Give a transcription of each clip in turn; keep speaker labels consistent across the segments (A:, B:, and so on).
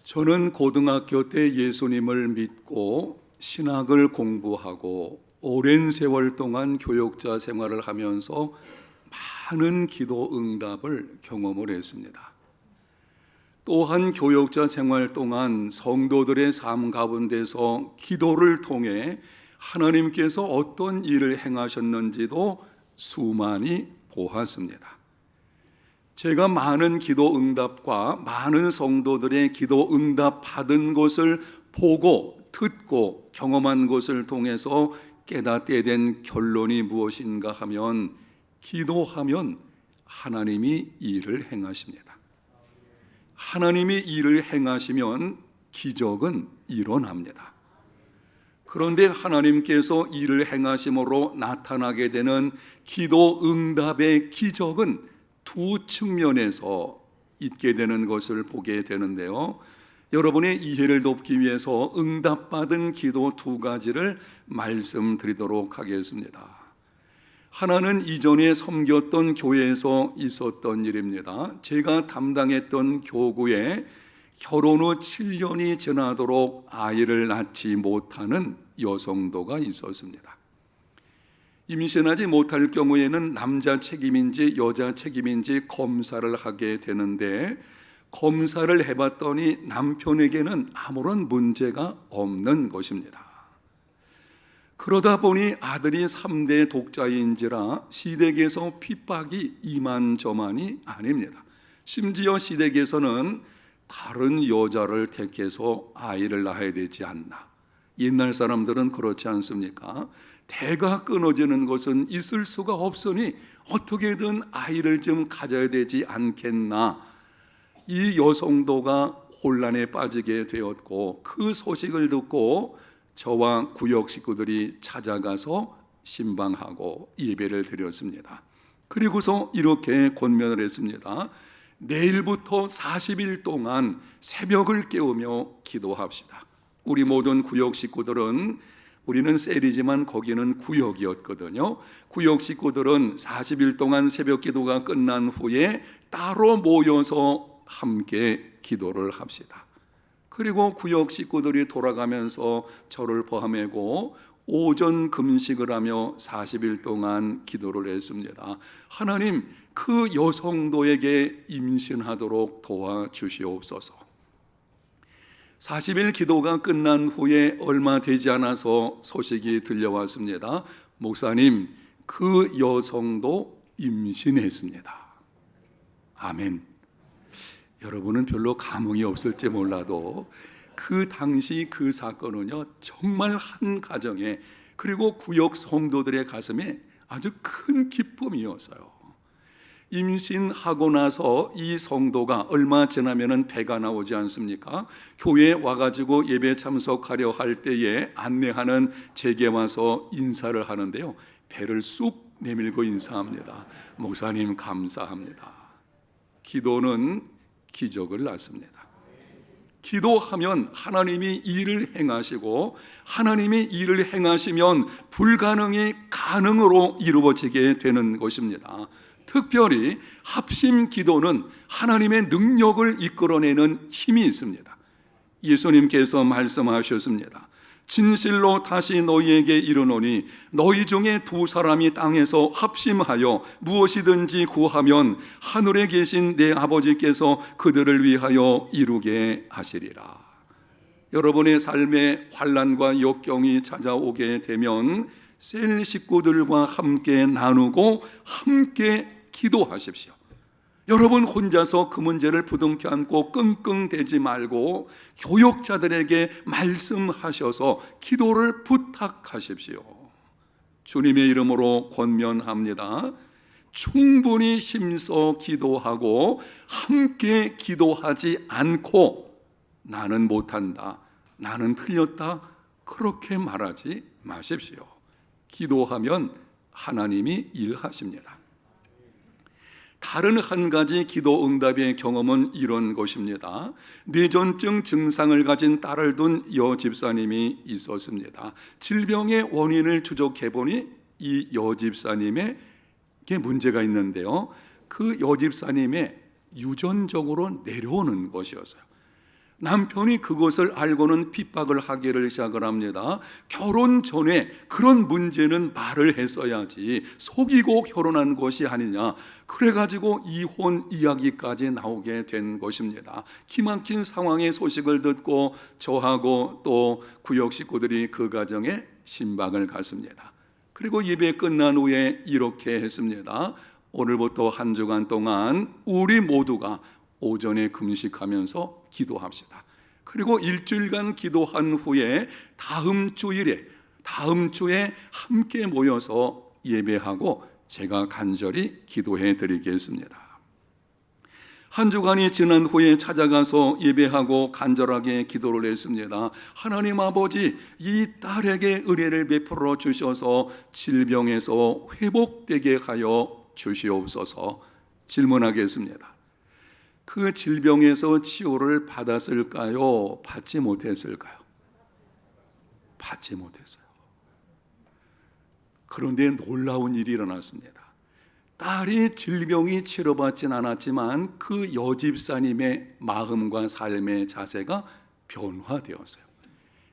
A: 저는 고등학교 때 예수님을 믿고 신학을 공부하고 오랜 세월 동안 교역자 생활을 하면서 많은 기도 응답을 경험을 했습니다. 또한 교역자 생활 동안 성도들의 삶 가운데서 기도를 통해 하나님께서 어떤 일을 행하셨는지도 수많이 보았습니다. 제가 많은 기도 응답과 많은 성도들의 기도 응답 받은 것을 보고 듣고 경험한 것을 통해서 깨닫게 된 결론이 무엇인가 하면, 기도하면 하나님이 일을 행하십니다. 하나님이 일을 행하시면 기적은 일어납니다. 그런데 하나님께서 일을 행하심으로 나타나게 되는 기도 응답의 기적은 두 측면에서 있게 되는 것을 보게 되는데요. 여러분의 이해를 돕기 위해서 응답받은 기도 두 가지를 말씀드리도록 하겠습니다. 하나는 이전에 섬겼던 교회에서 있었던 일입니다. 제가 담당했던 교구에 결혼 후 7년이 지나도록 아이를 낳지 못하는 여성도가 있었습니다. 임신하지 못할 경우에는 남자 책임인지 여자 책임인지 검사를 하게 되는데, 검사를 해봤더니 남편에게는 아무런 문제가 없는 것입니다. 그러다 보니 아들이 3대 독자인지라 시댁에서 핍박이 이만저만이 아닙니다. 심지어 시댁에서는 다른 여자를 택해서 아이를 낳아야 되지 않나. 옛날 사람들은 그렇지 않습니까? 대가 끊어지는 것은 있을 수가 없으니 어떻게든 아이를 좀 가져야 되지 않겠나. 이 여성도가 혼란에 빠지게 되었고, 그 소식을 듣고 저와 구역 식구들이 찾아가서 신방하고 예배를 드렸습니다. 그리고서 이렇게 권면을 했습니다. 내일부터 40일 동안 새벽을 깨우며 기도합시다. 우리 모든 구역 식구들은, 우리는 셀이지만 거기는 구역이었거든요. 구역 식구들은 40일 동안 새벽 기도가 끝난 후에 따로 모여서 함께 기도를 합시다. 그리고 구역 식구들이 돌아가면서 저를 포함하고 오전 금식을 하며 40일 동안 기도를 했습니다. 하나님, 그 여성도에게 임신하도록 도와주시옵소서. 40일 기도가 끝난 후에 얼마 되지 않아서 소식이 들려왔습니다. 목사님, 그 여성도 임신했습니다. 아멘. 여러분은 별로 감흥이 없을지 몰라도 그 당시 그 사건은요, 정말 한 가정에, 그리고 구역 성도들의 가슴에 아주 큰 기쁨이었어요. 임신하고 나서 이 성도가 얼마 지나면은 배가 나오지 않습니까? 교회에 와가지고 예배 참석하려 할 때에 안내하는 제게 와서 인사를 하는데요, 배를 쑥 내밀고 인사합니다. 목사님 감사합니다. 기도는 기적을 낳습니다. 기도하면 하나님이 일을 행하시고, 하나님이 일을 행하시면 불가능이 가능으로 이루어지게 되는 것입니다. 특별히 합심 기도는 하나님의 능력을 이끌어내는 힘이 있습니다. 예수님께서 말씀하셨습니다. 진실로 다시 너희에게 이르노니 너희 중에 두 사람이 땅에서 합심하여 무엇이든지 구하면 하늘에 계신 내 아버지께서 그들을 위하여 이루게 하시리라. 여러분의 삶에 환난과 역경이 찾아오게 되면 셀 식구들과 함께 나누고 함께 기도하십시오. 여러분 혼자서 그 문제를 부둥켜 안고 끙끙대지 말고 교역자들에게 말씀하셔서 기도를 부탁하십시오. 주님의 이름으로 권면합니다. 충분히 힘써 기도하고 함께 기도하지 않고 나는 못한다, 나는 틀렸다, 그렇게 말하지 마십시오. 기도하면 하나님이 일하십니다. 다른 한 가지 기도 응답의 경험은 이런 것입니다. 뇌전증 증상을 가진 딸을 둔 여집사님이 있었습니다. 질병의 원인을 추적해 보니 이 여집사님에게 문제가 있는데요, 그 여집사님의 유전적으로 내려오는 것이었어요. 남편이 그것을 알고는 핍박을 하기를 시작을 합니다. 결혼 전에 그런 문제는 말을 했어야지, 속이고 결혼한 것이 아니냐. 그래가지고 이혼 이야기까지 나오게 된 것입니다. 기막힌 상황의 소식을 듣고 저하고 또 구역 식구들이 그 가정에 신방을 갔습니다. 그리고 예배 끝난 후에 이렇게 했습니다. 오늘부터 한 주간 동안 우리 모두가 오전에 금식하면서 기도합시다. 그리고 일주일간 기도한 후에 다음 주에 함께 모여서 예배하고 제가 간절히 기도해 드리겠습니다. 한 주간이 지난 후에 찾아가서 예배하고 간절하게 기도를 했습니다. 하나님 아버지, 이 딸에게 은혜를 베풀어 주셔서 질병에서 회복되게 하여 주시옵소서. 질문하겠습니다. 그 질병에서 치유를 받았을까요? 받지 못했을까요? 받지 못했어요. 그런데 놀라운 일이 일어났습니다. 딸이 질병이 치료받진 않았지만 그 여집사님의 마음과 삶의 자세가 변화되었어요.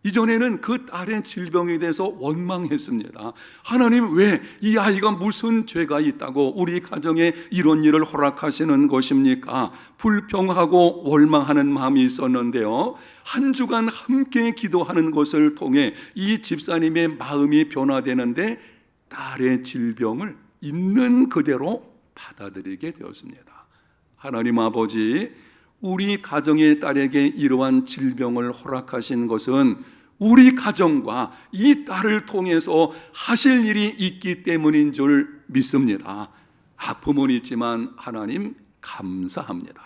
A: 이전에는 그 딸의 질병에 대해서 원망했습니다. 하나님, 왜 이 아이가 무슨 죄가 있다고 우리 가정에 이런 일을 허락하시는 것입니까? 불평하고 원망하는 마음이 있었는데요, 한 주간 함께 기도하는 것을 통해 이 집사님의 마음이 변화되는데 딸의 질병을 있는 그대로 받아들이게 되었습니다. 하나님 아버지, 우리 가정의 딸에게 이러한 질병을 허락하신 것은 우리 가정과 이 딸을 통해서 하실 일이 있기 때문인 줄 믿습니다. 아픔은 있지만 하나님 감사합니다.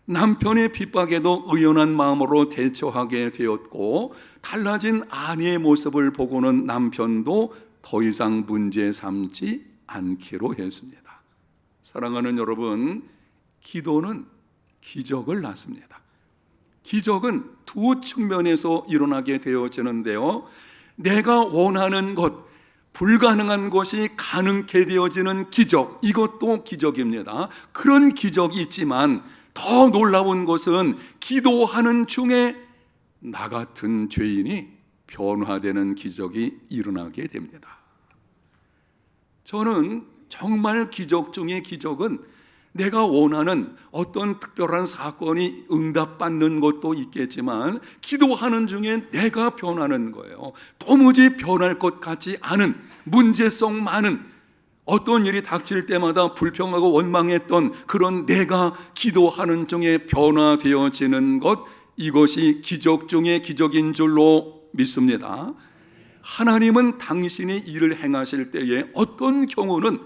A: 남편의 핍박에도 의연한 마음으로 대처하게 되었고, 달라진 아내의 모습을 보고는 남편도 더 이상 문제 삼지 않기로 했습니다. 사랑하는 여러분, 기도는 기적을 낳습니다. 기적은 두 측면에서 일어나게 되어지는데요, 내가 원하는 것, 불가능한 것이 가능케 되어지는 기적, 이것도 기적입니다. 그런 기적이 있지만 더 놀라운 것은 기도하는 중에 나 같은 죄인이 변화되는 기적이 일어나게 됩니다. 저는 정말 기적 중에 기적은 내가 원하는 어떤 특별한 사건이 응답받는 것도 있겠지만 기도하는 중에 내가 변하는 거예요. 도무지 변할 것 같지 않은 문제성 많은 어떤 일이 닥칠 때마다 불평하고 원망했던 그런 내가 기도하는 중에 변화되어지는 것, 이것이 기적 중에 기적인 줄로 믿습니다. 하나님은 당신이 일을 행하실 때에 어떤 경우는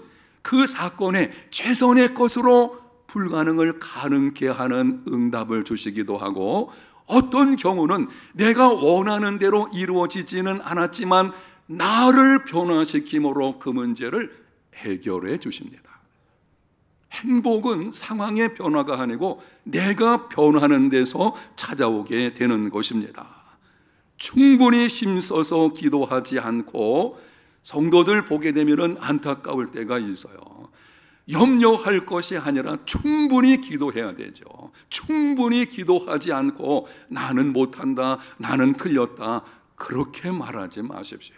A: 그 사건의 최선의 것으로 불가능을 가능케 하는 응답을 주시기도 하고, 어떤 경우는 내가 원하는 대로 이루어지지는 않았지만 나를 변화시킴으로 그 문제를 해결해 주십니다. 행복은 상황의 변화가 아니고 내가 변하는 데서 찾아오게 되는 것입니다. 충분히 힘써서 기도하지 않고 성도들 보게 되면 안타까울 때가 있어요. 염려할 것이 아니라 충분히 기도해야 되죠. 충분히 기도하지 않고 나는 못한다, 나는 틀렸다, 그렇게 말하지 마십시오.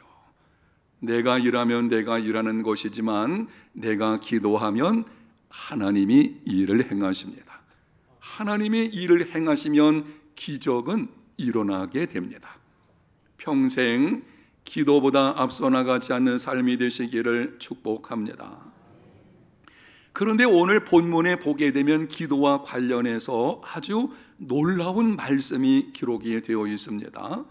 A: 내가 일하면 내가 일하는 것이지만 내가 기도하면 하나님이 일을 행하십니다. 하나님이 일을 행하시면 기적은 일어나게 됩니다. 평생 기도보다 앞서 나가지 않는 삶이 되시기를 축복합니다. 그런데 오늘 본문에 보게 되면 기도와 관련해서 아주 놀라운 말씀이 기록이 되어 있습니다.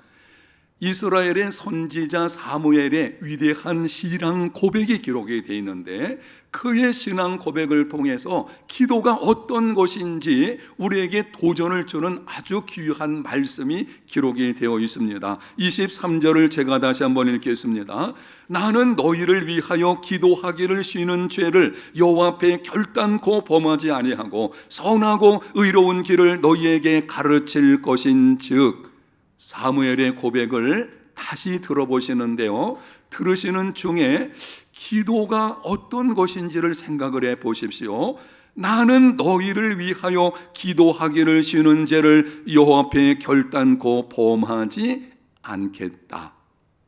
A: 이스라엘의 선지자 사무엘의 위대한 신앙 고백이 기록이 되어 있는데, 그의 신앙 고백을 통해서 기도가 어떤 것인지 우리에게 도전을 주는 아주 귀한 말씀이 기록이 되어 있습니다. 23절을 제가 다시 한번 읽겠습니다. 나는 너희를 위하여 기도하기를 쉬는 죄를 여호와 앞에 결단코 범하지 아니하고 선하고 의로운 길을 너희에게 가르칠 것인즉. 사무엘의 고백을 다시 들어보시는데요, 들으시는 중에 기도가 어떤 것인지를 생각을 해 보십시오. 나는 너희를 위하여 기도하기를 쉬는 죄를 여호와 앞에 결단코 범하지 않겠다.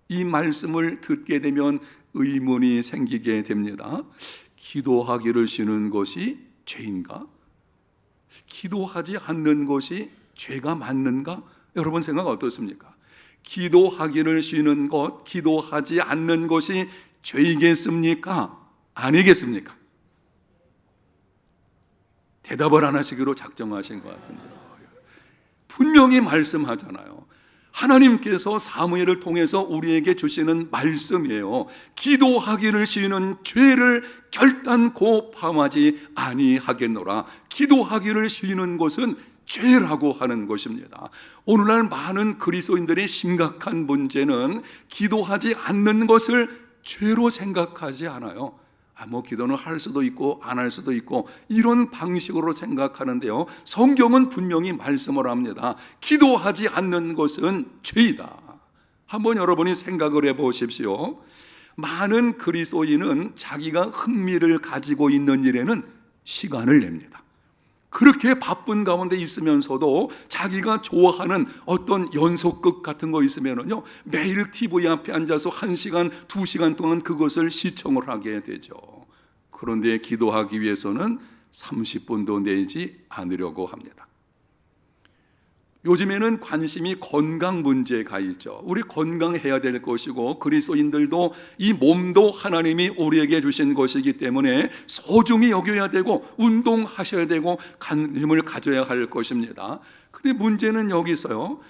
A: 이 말씀을 듣게 되면 의문이 생기게 됩니다. 기도하기를 쉬는 것이 죄인가? 기도하지 않는 것이 죄가 맞는가? 여러분 생각 어떻습니까? 기도하기를 쉬는 것, 기도하지 않는 것이 죄이겠습니까? 아니겠습니까? 대답을 안 하시기로 작정하신 것 같은데요. 분명히 말씀하잖아요. 하나님께서 사무엘을 통해서 우리에게 주시는 말씀이에요. 기도하기를 쉬는 죄를 결단코 범하지 아니하겠노라. 기도하기를 쉬는 것은 죄라고 하는 것입니다. 오늘날 많은 그리스도인들의 심각한 문제는 기도하지 않는 것을 죄로 생각하지 않아요. 기도는 할 수도 있고 안 할 수도 있고 이런 방식으로 생각하는데요, 성경은 분명히 말씀을 합니다. 기도하지 않는 것은 죄이다. 한번 여러분이 생각을 해보십시오. 많은 그리스도인은 자기가 흥미를 가지고 있는 일에는 시간을 냅니다. 그렇게 바쁜 가운데 있으면서도 자기가 좋아하는 어떤 연속극 같은 거 있으면요, 매일 TV 앞에 앉아서 1시간, 2시간 동안 그것을 시청을 하게 되죠. 그런데 기도하기 위해서는 30분도 내지 않으려고 합니다. 요즘에는 관심이 건강 문제가 있죠. 우리 건강해야 될 것이고, 그리스도인들도 이 몸도 하나님이 우리에게 주신 것이기 때문에 소중히 여겨야 되고 운동하셔야 되고 관심을 가져야 할 것입니다. 그런데 문제는 여기서요,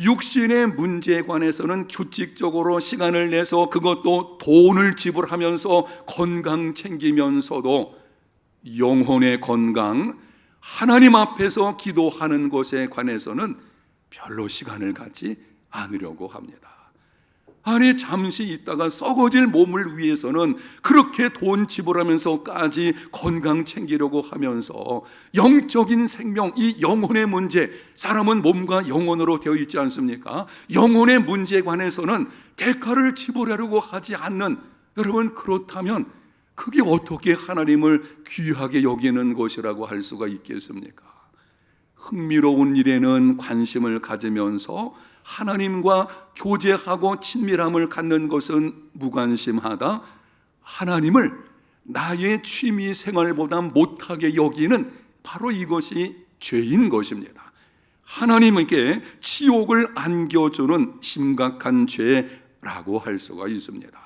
A: 육신의 문제에 관해서는 규칙적으로 시간을 내서 그것도 돈을 지불하면서 건강 챙기면서도 영혼의 건강, 하나님 앞에서 기도하는 것에 관해서는 별로 시간을 갖지 않으려고 합니다. 아니, 잠시 있다가 썩어질 몸을 위해서는 그렇게 돈 지불하면서까지 건강 챙기려고 하면서 영적인 생명, 이 영혼의 문제, 사람은 몸과 영혼으로 되어 있지 않습니까? 영혼의 문제에 관해서는 대가를 지불하려고 하지 않는, 여러분, 그렇다면 그게 어떻게 하나님을 귀하게 여기는 것이라고 할 수가 있겠습니까? 흥미로운 일에는 관심을 가지면서 하나님과 교제하고 친밀함을 갖는 것은 무관심하다. 하나님을 나의 취미 생활보다 못하게 여기는 바로 이것이 죄인 것입니다. 하나님께 치욕을 안겨주는 심각한 죄라고 할 수가 있습니다.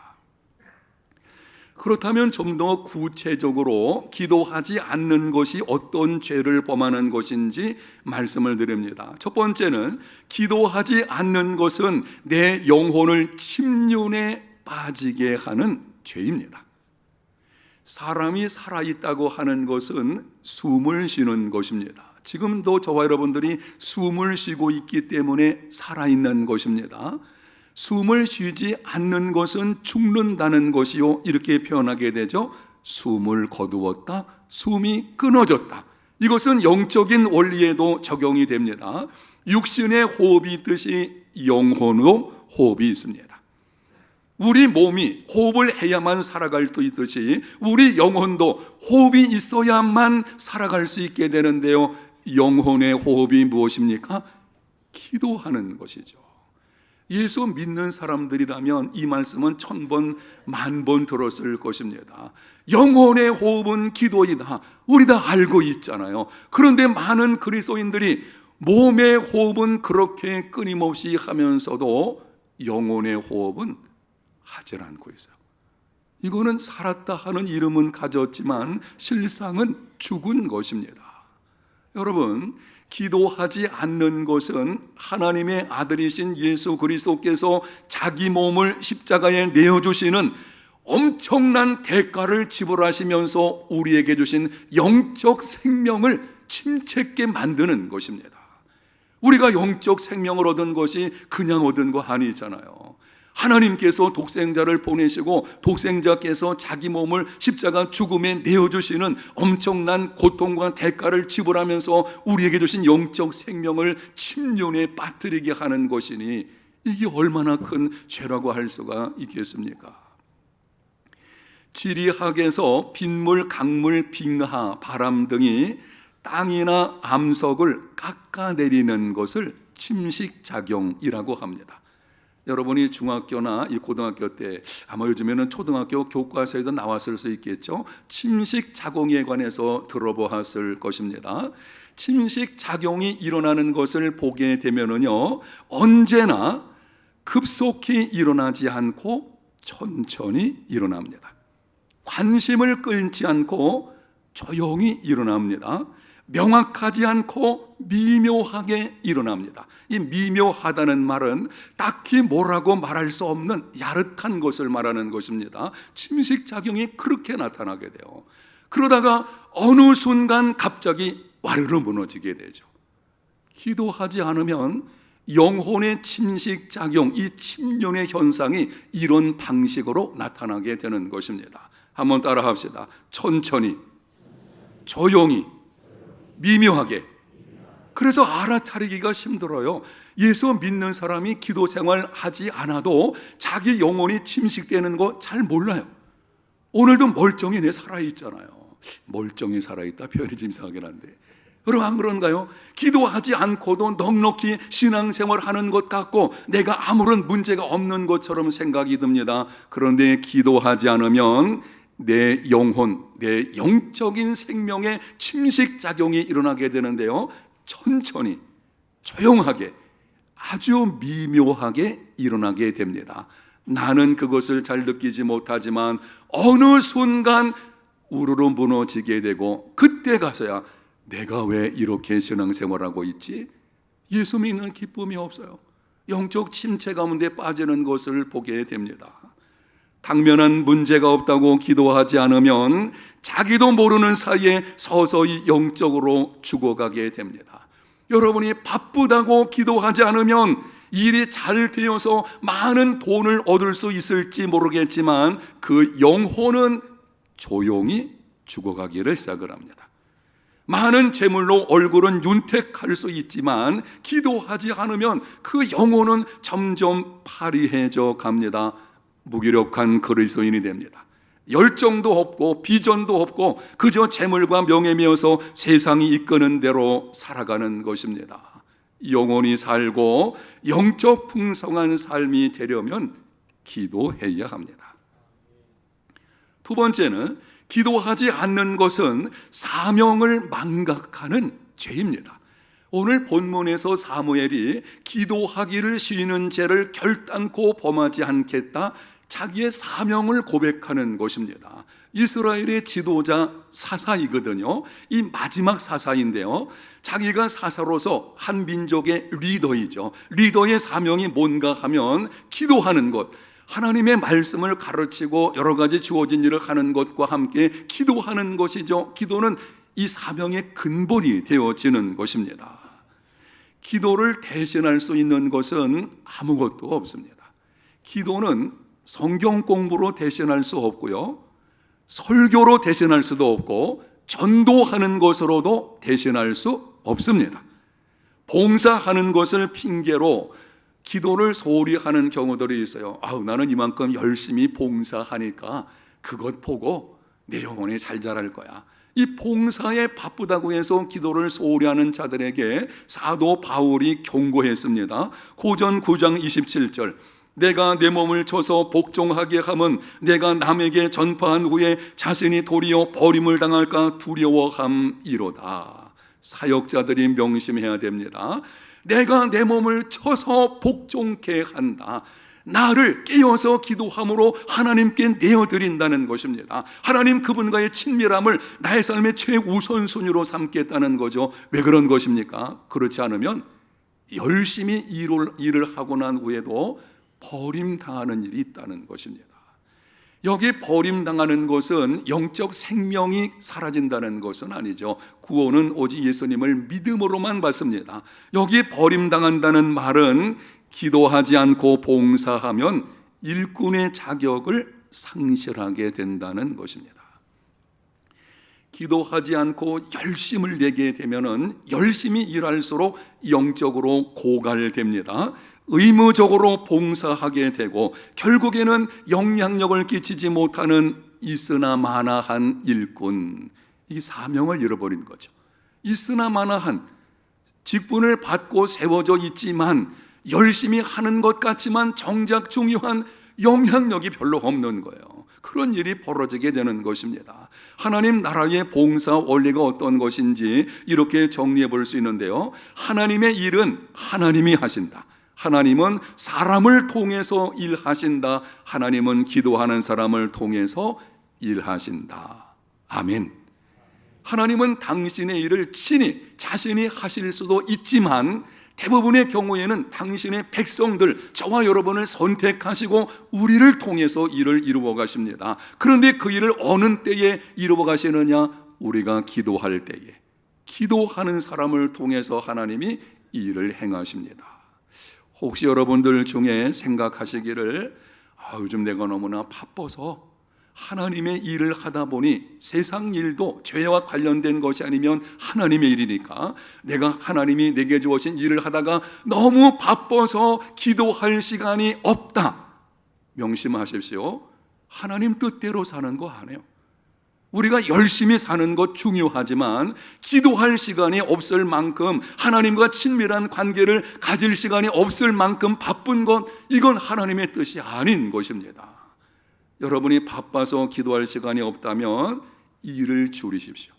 A: 그렇다면 좀 더 구체적으로 기도하지 않는 것이 어떤 죄를 범하는 것인지 말씀을 드립니다. 첫 번째는, 기도하지 않는 것은 내 영혼을 침륜에 빠지게 하는 죄입니다. 사람이 살아있다고 하는 것은 숨을 쉬는 것입니다. 지금도 저와 여러분들이 숨을 쉬고 있기 때문에 살아있는 것입니다. 숨을 쉬지 않는 것은 죽는다는 것이요, 이렇게 표현하게 되죠. 숨을 거두었다, 숨이 끊어졌다. 이것은 영적인 원리에도 적용이 됩니다. 육신의 호흡이 있듯이 영혼으로 호흡이 있습니다. 우리 몸이 호흡을 해야만 살아갈 수 있듯이 우리 영혼도 호흡이 있어야만 살아갈 수 있게 되는데요, 영혼의 호흡이 무엇입니까? 기도하는 것이죠. 예수 믿는 사람들이라면 이 말씀은 1000번, 10,000번 들었을 것입니다. 영혼의 호흡은 기도이다. 우리 다 알고 있잖아요. 그런데 많은 그리스도인들이 몸의 호흡은 그렇게 끊임없이 하면서도 영혼의 호흡은 하질 않고 있어요. 이거는 살았다 하는 이름은 가졌지만 실상은 죽은 것입니다. 여러분, 기도하지 않는 것은 하나님의 아들이신 예수 그리스도께서 자기 몸을 십자가에 내어주시는 엄청난 대가를 지불하시면서 우리에게 주신 영적 생명을 침체케 만드는 것입니다. 우리가 영적 생명을 얻은 것이 그냥 얻은 거 아니잖아요. 하나님께서 독생자를 보내시고 독생자께서 자기 몸을 십자가 죽음에 내어주시는 엄청난 고통과 대가를 지불하면서 우리에게 주신 영적 생명을 침륜에 빠뜨리게 하는 것이니 이게 얼마나 큰 죄라고 할 수가 있겠습니까? 지리학에서 빗물, 강물, 빙하, 바람 등이 땅이나 암석을 깎아내리는 것을 침식작용이라고 합니다. 여러분이 중학교나 이 고등학교 때, 아마 요즘에는 초등학교 교과서에도 나왔을 수 있겠죠. 침식작용에 관해서 들어보았을 것입니다. 침식작용이 일어나는 것을 보게 되면은요, 언제나 급속히 일어나지 않고 천천히 일어납니다. 관심을 끌지 않고 조용히 일어납니다. 명확하지 않고 미묘하게 일어납니다. 이 미묘하다는 말은 딱히 뭐라고 말할 수 없는 야릇한 것을 말하는 것입니다. 침식작용이 그렇게 나타나게 돼요. 그러다가 어느 순간 갑자기 와르르 무너지게 되죠. 기도하지 않으면 영혼의 침식작용, 이 침륜의 현상이 이런 방식으로 나타나게 되는 것입니다. 한번 따라 합시다. 천천히, 조용히, 미묘하게. 그래서 알아차리기가 힘들어요. 예수 믿는 사람이 기도 생활 하지 않아도 자기 영혼이 침식되는 거 잘 몰라요. 오늘도 멀쩡히 내 살아있잖아요. 멀쩡히 살아있다 표현이 좀 이상하긴 한데, 여러분 안 그런가요? 기도하지 않고도 넉넉히 신앙생활 하는 것 같고 내가 아무런 문제가 없는 것처럼 생각이 듭니다. 그런데 기도하지 않으면 내 영혼, 내 영적인 생명에 침식작용이 일어나게 되는데요, 천천히, 조용하게, 아주 미묘하게 일어나게 됩니다. 나는 그것을 잘 느끼지 못하지만 어느 순간 우르르 무너지게 되고, 그때 가서야 내가 왜 이렇게 신앙생활하고 있지? 예수 믿는 기쁨이 없어요. 영적 침체 가운데 빠지는 것을 보게 됩니다. 당면한 문제가 없다고 기도하지 않으면 자기도 모르는 사이에 서서히 영적으로 죽어가게 됩니다. 여러분이 바쁘다고 기도하지 않으면 일이 잘 되어서 많은 돈을 얻을 수 있을지 모르겠지만 그 영혼은 조용히 죽어가기를 시작을 합니다. 많은 재물로 얼굴은 윤택할 수 있지만 기도하지 않으면 그 영혼은 점점 파리해져 갑니다. 무기력한 그리스도인이 됩니다. 열정도 없고 비전도 없고 그저 재물과 명예미어서 세상이 이끄는 대로 살아가는 것입니다. 영혼이 살고 영적 풍성한 삶이 되려면 기도해야 합니다. 두 번째는 기도하지 않는 것은 사명을 망각하는 죄입니다. 오늘 본문에서 사무엘이 기도하기를 쉬는 죄를 결단코 범하지 않겠다, 자기의 사명을 고백하는 것입니다. 이스라엘의 지도자 사사이거든요. 이 마지막 사사인데요, 자기가 사사로서 한 민족의 리더이죠. 리더의 사명이 뭔가 하면 기도하는 것, 하나님의 말씀을 가르치고 여러 가지 주어진 일을 하는 것과 함께 기도하는 것이죠. 기도는 이 사명의 근본이 되어지는 것입니다. 기도를 대신할 수 있는 것은 아무것도 없습니다. 기도는 성경 공부로 대신할 수 없고요, 설교로 대신할 수도 없고 전도하는 것으로도 대신할 수 없습니다. 봉사하는 것을 핑계로 기도를 소홀히 하는 경우들이 있어요. 나는 이만큼 열심히 봉사하니까 그것 보고 내 영혼이 잘 자랄 거야. 이 봉사에 바쁘다고 해서 기도를 소홀히 하는 자들에게 사도 바울이 경고했습니다. 고전 9장 27절, 내가 내 몸을 쳐서 복종하게 함은 내가 남에게 전파한 후에 자신이 도리어 버림을 당할까 두려워함이로다. 사역자들이 명심해야 됩니다. 내가 내 몸을 쳐서 복종케 한다. 나를 깨어서 기도함으로 하나님께 내어드린다는 것입니다. 하나님 그분과의 친밀함을 나의 삶의 최우선순위로 삼겠다는 거죠. 왜 그런 것입니까? 그렇지 않으면 열심히 일을 하고 난 후에도 버림당하는 일이 있다는 것입니다. 여기 버림당하는 것은 영적 생명이 사라진다는 것은 아니죠. 구원은 오직 예수님을 믿음으로만 받습니다. 여기 버림당한다는 말은 기도하지 않고 봉사하면 일꾼의 자격을 상실하게 된다는 것입니다. 기도하지 않고 열심을 내게 되면은 열심히 일할수록 영적으로 고갈됩니다. 의무적으로 봉사하게 되고 결국에는 영향력을 끼치지 못하는 있으나 마나한 일꾼, 이 사명을 잃어버린 거죠. 있으나 마나한, 직분을 받고 세워져 있지만 열심히 하는 것 같지만 정작 중요한 영향력이 별로 없는 거예요. 그런 일이 벌어지게 되는 것입니다. 하나님 나라의 봉사 원리가 어떤 것인지 이렇게 정리해 볼 수 있는데요, 하나님의 일은 하나님이 하신다. 하나님은 사람을 통해서 일하신다. 하나님은 기도하는 사람을 통해서 일하신다. 아멘. 하나님은 당신의 일을 친히 자신이 하실 수도 있지만 대부분의 경우에는 당신의 백성들, 저와 여러분을 선택하시고 우리를 통해서 일을 이루어 가십니다. 그런데 그 일을 어느 때에 이루어 가시느냐? 우리가 기도할 때에, 기도하는 사람을 통해서 하나님이 이 일을 행하십니다. 혹시 여러분들 중에 생각하시기를, 요즘 내가 너무나 바빠서 하나님의 일을 하다 보니 세상 일도 죄와 관련된 것이 아니면 하나님의 일이니까 내가 하나님이 내게 주어진 일을 하다가 너무 바빠서 기도할 시간이 없다. 명심하십시오. 하나님 뜻대로 사는 거 아니에요. 우리가 열심히 사는 것 중요하지만 기도할 시간이 없을 만큼, 하나님과 친밀한 관계를 가질 시간이 없을 만큼 바쁜 것, 이건 하나님의 뜻이 아닌 것입니다. 여러분이 바빠서 기도할 시간이 없다면 일을 줄이십시오.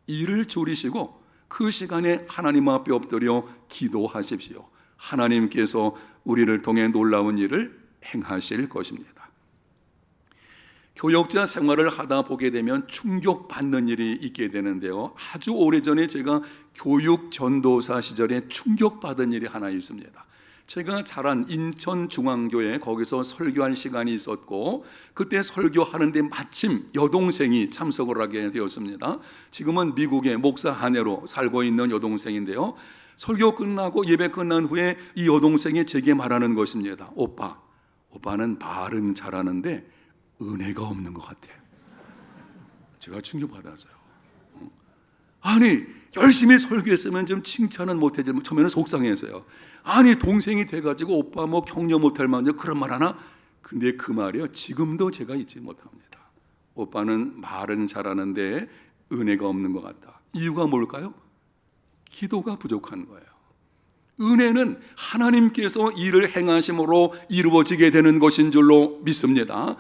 A: 일을 줄이시고 그 시간에 하나님 앞에 엎드려 기도하십시오. 하나님께서 우리를 통해 놀라운 일을 행하실 것입니다. 교역자 생활을 하다 보게 되면 충격받는 일이 있게 되는데요, 아주 오래전에 제가 교육 전도사 시절에 충격받은 일이 하나 있습니다. 제가 자란 인천중앙교회, 거기서 설교할 시간이 있었고 그때 설교하는데 마침 여동생이 참석을 하게 되었습니다. 지금은 미국의 목사 아내로 살고 있는 여동생인데요, 설교 끝나고 예배 끝난 후에 이 여동생이 제게 말하는 것입니다. 오빠는 말은 잘하는데 은혜가 없는 것 같아요. 제가 충격받았어요. 아니, 열심히 설교했으면 좀 칭찬은 못해주면 처음에는 속상했어요. 아니, 동생이 돼가지고 오빠 뭐 격려 못할 만한 그런 말 하나? 근데 그 말이요, 지금도 제가 잊지 못합니다. 오빠는 말은 잘하는데 은혜가 없는 것 같다. 이유가 뭘까요? 기도가 부족한 거예요. 은혜는 하나님께서 일을 행하심으로 이루어지게 되는 것인 줄로 믿습니다.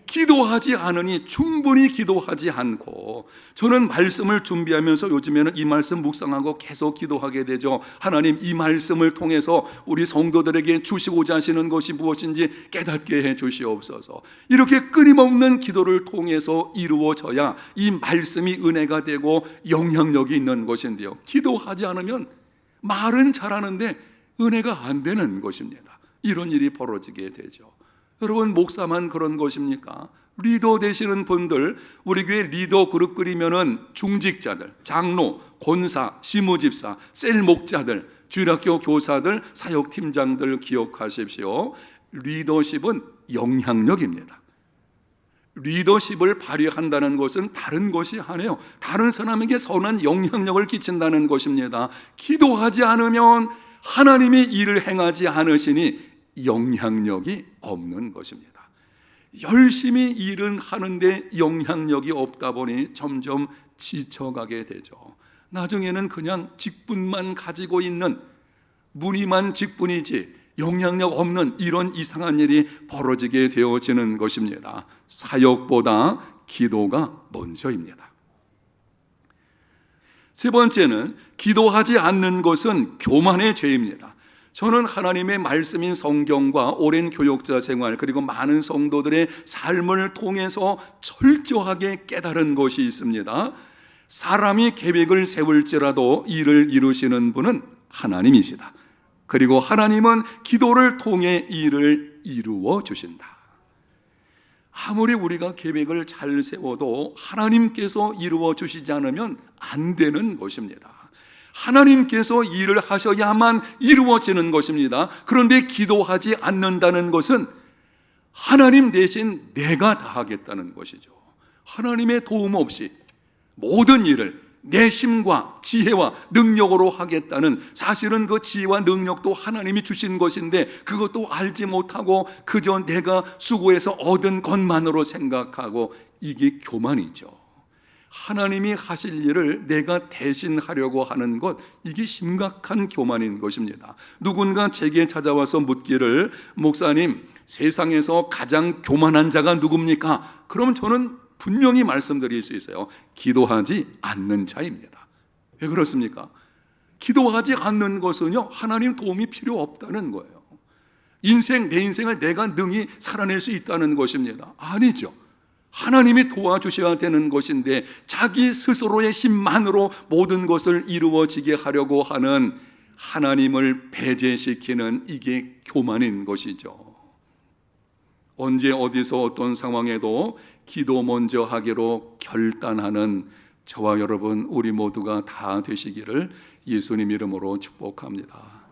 A: 기도하지 않으니, 충분히 기도하지 않고, 저는 말씀을 준비하면서 요즘에는 이 말씀 묵상하고 계속 기도하게 되죠. 하나님, 이 말씀을 통해서 우리 성도들에게 주시고자 하시는 것이 무엇인지 깨닫게 해 주시옵소서. 이렇게 끊임없는 기도를 통해서 이루어져야 이 말씀이 은혜가 되고 영향력이 있는 것인데요, 기도하지 않으면 말은 잘하는데 은혜가 안 되는 것입니다. 이런 일이 벌어지게 되죠. 여러분, 목사만 그런 것입니까? 리더 되시는 분들, 우리 교회 리더 그룹 끓이면은 중직자들, 장로, 권사, 시무집사, 셀 목자들, 주일학교 교사들, 사역팀장들 기억하십시오. 리더십은 영향력입니다. 리더십을 발휘한다는 것은 다른 것이 아니에요. 다른 사람에게 선한 영향력을 끼친다는 것입니다. 기도하지 않으면 하나님이 일을 행하지 않으시니 영향력이 없는 것입니다. 열심히 일은 하는데 영향력이 없다 보니 점점 지쳐가게 되죠. 나중에는 그냥 직분만 가지고 있는, 무늬만 직분이지 영향력 없는 이런 이상한 일이 벌어지게 되어지는 것입니다. 사역보다 기도가 먼저입니다. 세 번째는, 기도하지 않는 것은 교만의 죄입니다. 저는 하나님의 말씀인 성경과 오랜 교역자 생활, 그리고 많은 성도들의 삶을 통해서 철저하게 깨달은 것이 있습니다. 사람이 계획을 세울지라도 일을 이루시는 분은 하나님이시다. 그리고 하나님은 기도를 통해 일을 이루어 주신다. 아무리 우리가 계획을 잘 세워도 하나님께서 이루어 주시지 않으면 안 되는 것입니다. 하나님께서 일을 하셔야만 이루어지는 것입니다. 그런데 기도하지 않는다는 것은 하나님 대신 내가 다 하겠다는 것이죠. 하나님의 도움 없이 모든 일을 내 힘과 지혜와 능력으로 하겠다는, 사실은 그 지혜와 능력도 하나님이 주신 것인데 그것도 알지 못하고 그저 내가 수고해서 얻은 것만으로 생각하고, 이게 교만이죠. 하나님이 하실 일을 내가 대신 하려고 하는 것, 이게 심각한 교만인 것입니다. 누군가 제게 찾아와서 묻기를, 목사님, 세상에서 가장 교만한 자가 누굽니까? 그럼 저는 분명히 말씀드릴 수 있어요. 기도하지 않는 자입니다. 왜 그렇습니까? 기도하지 않는 것은요, 하나님 도움이 필요 없다는 거예요. 내 인생을 내가 능히 살아낼 수 있다는 것입니다. 아니죠. 하나님이 도와주셔야 되는 것인데 자기 스스로의 힘만으로 모든 것을 이루어지게 하려고 하는 하나님을 배제시키는, 이게 교만인 것이죠. 언제 어디서 어떤 상황에도 기도 먼저 하기로 결단하는 저와 여러분, 우리 모두가 다 되시기를 예수님 이름으로 축복합니다.